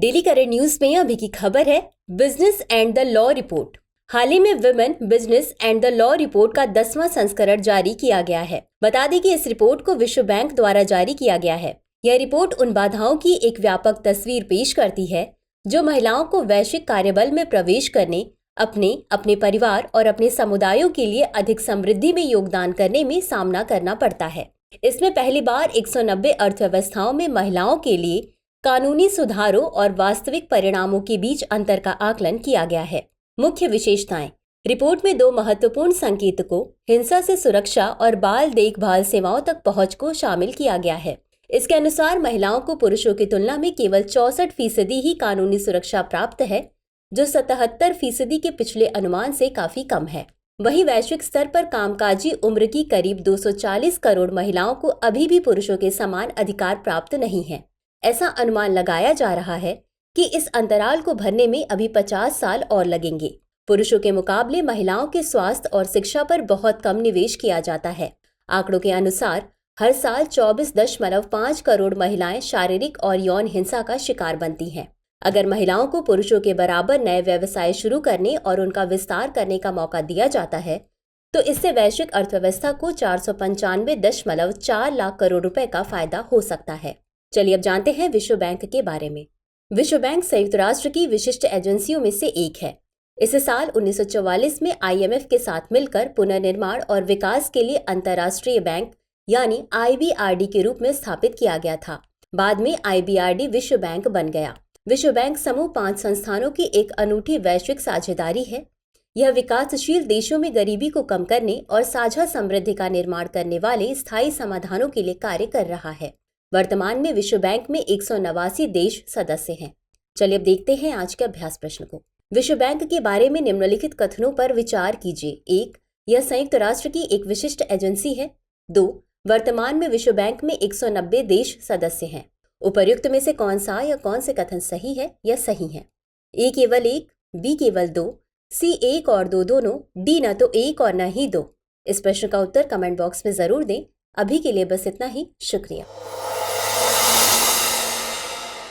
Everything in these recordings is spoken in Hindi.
डेली करंट न्यूज में अभी की खबर है business and the law report. हाल ही में women business and the law report का 10वां संस्करण जारी किया गया है। बता दें कि इस रिपोर्ट को विश्व बैंक द्वारा जारी किया गया है। यह रिपोर्ट उन बाधाओं की एक व्यापक तस्वीर पेश करती है जो महिलाओं को वैश्विक कार्यबल में प्रवेश करने, अपने परिवार और अपने समुदायों के लिए अधिक समृद्धि में योगदान करने में सामना करना पड़ता है। इसमें पहली बार 190 अर्थव्यवस्थाओं में महिलाओं के लिए कानूनी सुधारों और वास्तविक परिणामों के बीच अंतर का आकलन किया गया है। मुख्य विशेषताएं। रिपोर्ट में 2 महत्वपूर्ण संकेतकों हिंसा से सुरक्षा और बाल देखभाल सेवाओं तक पहुंच को शामिल किया गया है। इसके अनुसार महिलाओं को पुरुषों की तुलना में केवल 64% ही कानूनी सुरक्षा प्राप्त है, जो 77% के पिछले अनुमान से काफी कम है। वहीं वैश्विक स्तर पर कामकाजी उम्र की करीब 240 करोड़ महिलाओं को अभी भी पुरुषों के समान अधिकार प्राप्त नहीं है। ऐसा अनुमान लगाया जा रहा है कि इस अंतराल को भरने में अभी 50 साल और लगेंगे। पुरुषों के मुकाबले महिलाओं के स्वास्थ्य और शिक्षा पर बहुत कम निवेश किया जाता है। आंकड़ों के अनुसार हर साल 24.5 करोड़ महिलाएं शारीरिक और यौन हिंसा का शिकार बनती हैं। अगर महिलाओं को पुरुषों के बराबर नए व्यवसाय शुरू करने और उनका विस्तार करने का मौका दिया जाता है, तो इससे वैश्विक अर्थव्यवस्था को 495.4 लाख करोड़ रुपए का फायदा हो सकता है। चलिए अब जानते हैं विश्व बैंक के बारे में। विश्व बैंक संयुक्त राष्ट्र की विशिष्ट एजेंसियों में से एक है। इसे साल 1944 में IMF के साथ मिलकर पुनर्निर्माण और विकास के लिए अंतर्राष्ट्रीय बैंक यानी IBRD के रूप में स्थापित किया गया था। बाद में IBRD विश्व बैंक बन गया। विश्व बैंक समूह 5 संस्थानों की एक अनूठी वैश्विक साझेदारी है। यह विकासशील देशों में गरीबी को कम करने और साझा समृद्धि का निर्माण करने वाले स्थायी समाधानों के लिए कार्य कर रहा है। वर्तमान में विश्व बैंक में 189 देश सदस्य हैं। चलिए अब देखते हैं आज के अभ्यास प्रश्न को। विश्व बैंक के बारे में निम्नलिखित कथनों पर विचार कीजिए। 1. यह संयुक्त राष्ट्र की एक विशिष्ट एजेंसी है। 2. वर्तमान में विश्व बैंक में 190 देश सदस्य हैं। उपर्युक्त में से कौन सा या कौन से कथन सही है या सही है? A केवल 1, B केवल 2, C 1 और 2 दोनों, D न तो 1 और न ही 2। इस प्रश्न का उत्तर कमेंट बॉक्स में जरूर दें। अभी के लिए बस इतना ही। शुक्रिया।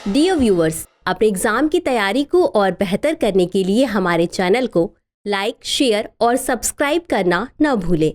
डियर व्यूअर्स, अपने एग्जाम की तैयारी को और बेहतर करने के लिए हमारे चैनल को लाइक, शेयर और सब्सक्राइब करना न भूलें।